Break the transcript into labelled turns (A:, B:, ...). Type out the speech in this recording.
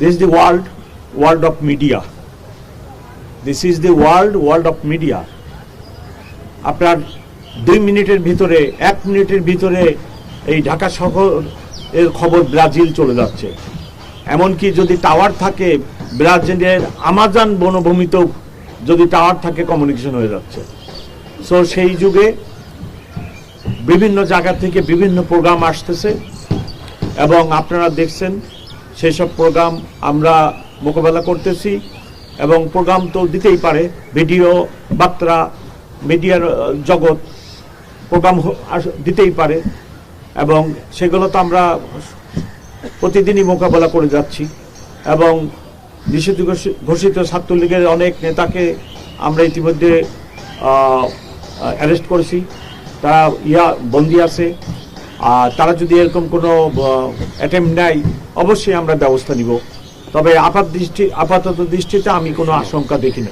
A: This is the world of media. This is the world of media. আপনার 2 মিনিটের ভিতরে 1 মিনিটের ভিতরে এই ঢাকা শহর এর খবর ব্রাজিল চলে যাচ্ছে। এমনকি যদি টাওয়ার থাকে ব্রাজিলের আমাজন বনভূমিতেও যদি টাওয়ার থাকে কমিউনিকেশন হয়ে যাচ্ছে। সো সেই যুগে বিভিন্ন জায়গা থেকে বিভিন্ন প্রোগ্রাম আসতেছে এবং আপনারা দেখছেন সেই সব প্রোগ্রাম আমরা মোকাবেলা করতেছি এবং প্রোগ্রাম তো দিতেই পারে, ভিডিও বার্তা মিডিয়ার জগৎ প্রোগ্রাম দিতেই পারে এবং সেগুলো তো আমরা প্রতিদিনই মোকাবেলা করে যাচ্ছি এবং নিষিদ্ধ ঘোষিত ছাত্রলীগের অনেক নেতাকে আমরা ইতিমধ্যে অ্যারেস্ট করেছি, তারা বন্দি আছে। তারা যদি এরকম কোনো অ্যাটেম্প নেয় অবশ্যই আমরা ব্যবস্থা নিব, তবে আপাতত দৃষ্টিতে আমি কোনো আশঙ্কা দেখি না।